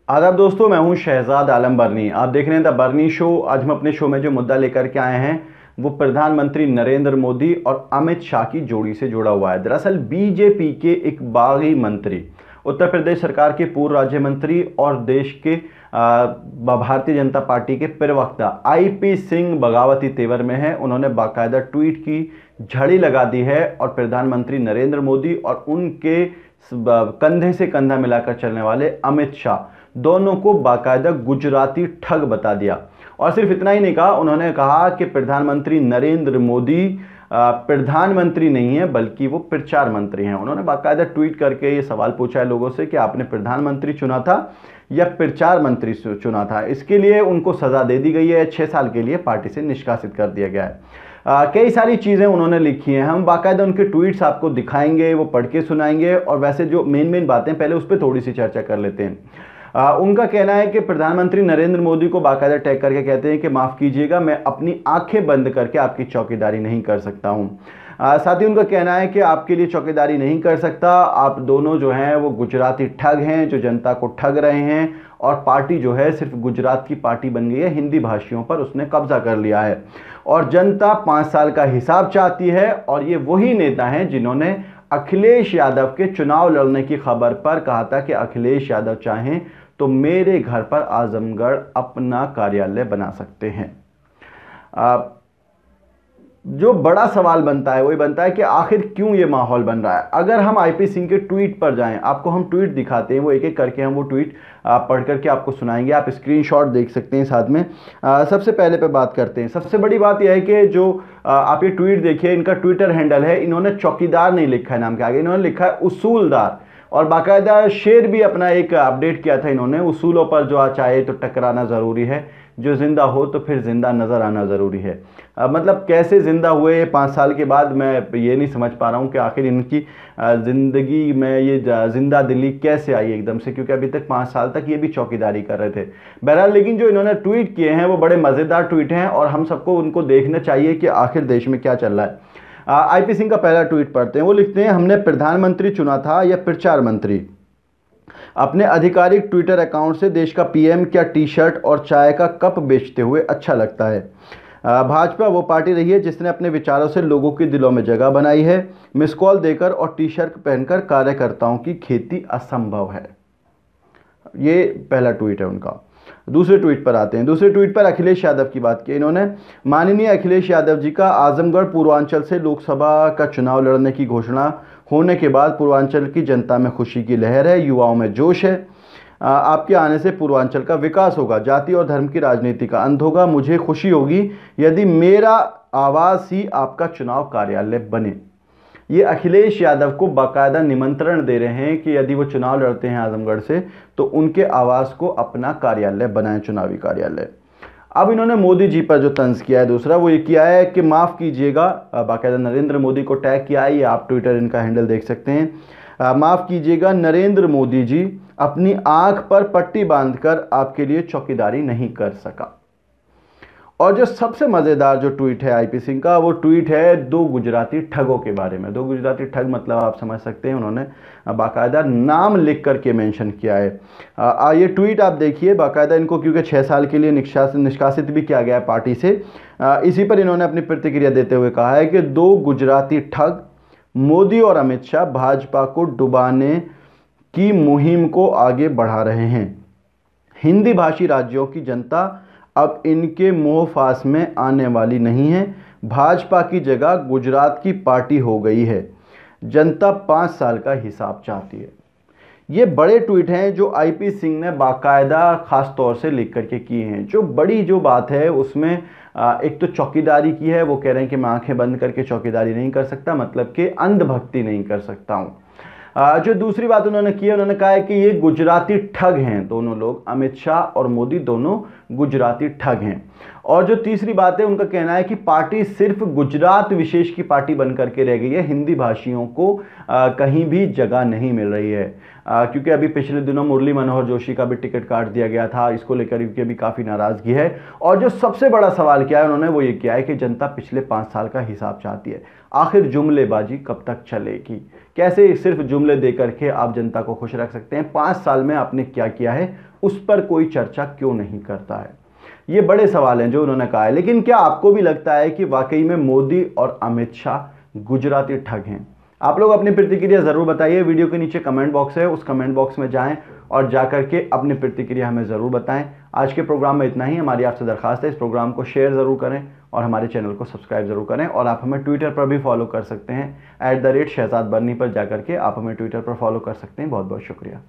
आदाब दोस्तों, मैं हूं शहजाद आलम बर्नी। आप देख रहे हैं द बर्नी शो। आज हम अपने शो में जो मुद्दा लेकर के आए हैं वो प्रधानमंत्री नरेंद्र मोदी और अमित शाह की जोड़ी से जुड़ा हुआ है। दरअसल बीजेपी के एक बागी मंत्री, उत्तर प्रदेश सरकार के पूर्व राज्य मंत्री और देश के भारतीय जनता पार्टी के प्रवक्ता आईपी सिंह बगावती तेवर में है। उन्होंने बाकायदा ट्वीट की झड़ी लगा दी है और प्रधानमंत्री नरेंद्र मोदी और उनके कंधे से कंधा मिलाकर चलने वाले अमित शाह दोनों को बाकायदा गुजराती ठग बता दिया। और सिर्फ इतना ही नहीं कहा, उन्होंने कहा कि प्रधानमंत्री नरेंद्र मोदी प्रधानमंत्री नहीं है बल्कि वो प्रचार मंत्री हैं। उन्होंने बाकायदा ट्वीट करके ये सवाल पूछा है लोगों से कि आपने प्रधानमंत्री चुना था या प्रचार मंत्री चुना था। इसके लिए उनको सजा दे दी गई है, 6 साल के लिए पार्टी से निष्कासित कर दिया गया है। कई सारी चीज़ें उन्होंने लिखी हैं, हम बाकायदा उनके ट्वीट्स आपको दिखाएंगे, वो पढ़ के सुनाएंगे। और वैसे जो मेन बातें पहले उस पर थोड़ी सी चर्चा कर लेते हैं। उनका कहना है कि प्रधानमंत्री नरेंद्र मोदी को बाकायदा टैग करके कहते हैं कि माफ़ कीजिएगा, मैं अपनी आंखें बंद करके आपकी चौकीदारी नहीं कर सकता हूं। साथ ही उनका कहना है कि आपके लिए चौकीदारी नहीं कर सकता। आप दोनों जो हैं वो गुजराती ठग हैं जो जनता को ठग रहे हैं, और पार्टी जो है सिर्फ गुजरात की पार्टी बन गई है, हिंदी भाषियों पर उसने कब्जा कर लिया है और जनता 5 साल का हिसाब चाहती है। और ये वही नेता हैं जिन्होंने अखिलेश यादव के चुनाव लड़ने की खबर पर कहा था कि अखिलेश यादव चाहें तो मेरे घर पर आजमगढ़ अपना कार्यालय बना सकते हैं। जो बड़ा सवाल बनता है वही बनता है कि आखिर क्यों ये माहौल बन रहा है। अगर हम आईपी सिंह के ट्वीट पर जाएं, आपको हम ट्वीट दिखाते हैं, वो एक एक करके हम वो ट्वीट पढ़ करके आपको सुनाएंगे। आप स्क्रीनशॉट देख सकते हैं साथ में। सबसे पहले पे बात करते हैं। सबसे बड़ी बात यह है कि जो आप ये ट्वीट देखिए, इनका ट्विटर हैंडल है, इन्होंने चौकीदार नहीं लिखा है नाम के आगे, इन्होंने लिखा है उसूलदार। और बाकायदा शेर भी अपना एक अपडेट किया था इन्होंने, उसूलों पर जो चाहे तो टकराना ज़रूरी है, जो ज़िंदा हो तो फिर ज़िंदा नज़र आना ज़रूरी है। मतलब कैसे ज़िंदा हुए 5 साल के बाद, मैं ये नहीं समझ पा रहा हूँ कि आखिर इनकी ज़िंदगी में ये जिंदा दिली कैसे आई एकदम से, क्योंकि अभी तक 5 साल तक ये भी चौकीदारी कर रहे थे। बहरहाल, लेकिन जो इन्होंने ट्वीट किए हैं वो बड़े मज़ेदार ट्वीट हैं और हम सबको उनको देखना चाहिए कि आखिर देश में क्या चल रहा है। आईपी सिंह का पहला ट्वीट पढ़ते हैं। वो लिखते हैं, हमने प्रधानमंत्री चुना था या प्रचार मंत्री। अपने आधिकारिक ट्विटर अकाउंट से देश का पीएम क्या टी शर्ट और चाय का कप बेचते हुए अच्छा लगता है। भाजपा वो पार्टी रही है जिसने अपने विचारों से लोगों के दिलों में जगह बनाई है। मिस कॉल देकर और टी शर्ट पहनकर कार्यकर्ताओं की खेती असंभव है। ये पहला ट्वीट है उनका। दूसरे ट्वीट पर आते हैं। दूसरे ट्वीट पर अखिलेश यादव की बात की इन्होंने। माननीय अखिलेश यादव जी का आजमगढ़ पूर्वांचल से लोकसभा का चुनाव लड़ने की घोषणा होने के बाद पूर्वांचल की जनता में खुशी की लहर है, युवाओं में जोश है। आपके आने से पूर्वांचल का विकास होगा, जाति और धर्म की राजनीति का अंत होगा। मुझे खुशी होगी यदि मेरा आवास ही आपका चुनाव कार्यालय बने। ये अखिलेश यादव को बाकायदा निमंत्रण दे रहे हैं कि यदि वो चुनाव लड़ते हैं आजमगढ़ से तो उनके आवास को अपना कार्यालय बनाएं, चुनावी कार्यालय। अब इन्होंने मोदी जी पर जो तंज किया है, दूसरा वो ये किया है कि माफ़ कीजिएगा, बाकायदा नरेंद्र मोदी को टैग किया है। ये आप ट्विटर इनका हैंडल देख सकते हैं। माफ़ कीजिएगा नरेंद्र मोदी जी, अपनी आंख पर पट्टी बांधकर आपके लिए चौकीदारी नहीं कर सका। और जो सबसे मज़ेदार जो ट्वीट है आईपी सिंह का, वो ट्वीट है 2 गुजराती ठगों के बारे में। 2 गुजराती ठग मतलब आप समझ सकते हैं, उन्होंने बाकायदा नाम लिख करके मेंशन किया है। ये ट्वीट आप देखिए बाकायदा इनको, क्योंकि 6 साल के लिए निष्कासित भी किया गया है पार्टी से। इसी पर इन्होंने अपनी प्रतिक्रिया देते हुए कहा है कि 2 गुजराती ठग मोदी और अमित शाह भाजपा को डुबाने की मुहिम को आगे बढ़ा रहे हैं। हिंदी भाषी राज्यों की जनता अब इनके मोहफास में आने वाली नहीं है। भाजपा की जगह गुजरात की पार्टी हो गई है। जनता 5 साल का हिसाब चाहती है। ये बड़े ट्वीट हैं जो आईपी सिंह ने बाकायदा खास तौर से लिख करके किए हैं। जो बड़ी जो बात है उसमें एक तो चौकीदारी की है। वो कह रहे हैं कि मैं आंखें बंद करके चौकीदारी नहीं कर सकता, मतलब कि अंधभक्ति नहीं कर सकता हूँ। जो दूसरी बात उन्होंने की है, उन्होंने कहा है कि ये गुजराती ठग हैं। दोनों लोग, अमित शाह और मोदी, दोनों गुजराती ठग हैं। और जो तीसरी बात है, उनका कहना है कि पार्टी सिर्फ गुजरात विशेष की पार्टी बन करके रह गई है, हिंदी भाषियों को कहीं भी जगह नहीं मिल रही है। क्योंकि अभी पिछले दिनों मुरली मनोहर जोशी का भी टिकट काट दिया गया था, इसको लेकर के भी काफ़ी नाराज़गी है। और जो सबसे बड़ा सवाल किया है उन्होंने, वो ये किया है कि जनता पिछले 5 साल का हिसाब चाहती है। आखिर जुमलेबाजी कब तक चलेगी? कैसे सिर्फ जुमले दे करके आप जनता को खुश रख सकते हैं? 5 साल में आपने क्या किया है, उस पर कोई चर्चा क्यों नहीं करता है? ये बड़े सवाल हैं जो उन्होंने कहा है। लेकिन क्या आपको भी लगता है कि वाकई में मोदी और अमित शाह गुजराती ठग हैं? आप लोग अपनी प्रतिक्रिया ज़रूर बताइए। वीडियो के नीचे कमेंट बॉक्स है, उस कमेंट बॉक्स में जाएं और जाकर के अपनी प्रतिक्रिया हमें ज़रूर बताएं। आज के प्रोग्राम में इतना ही। हमारी आपसे दरखास्त है, इस प्रोग्राम को शेयर ज़रूर करें और हमारे चैनल को सब्सक्राइब ज़रूर करें। और आप हमें ट्विटर पर भी फॉलो कर सकते हैं, @शहजाद बर्नी पर जाकर के आप हमें ट्विटर पर फॉलो कर सकते हैं। बहुत बहुत शुक्रिया।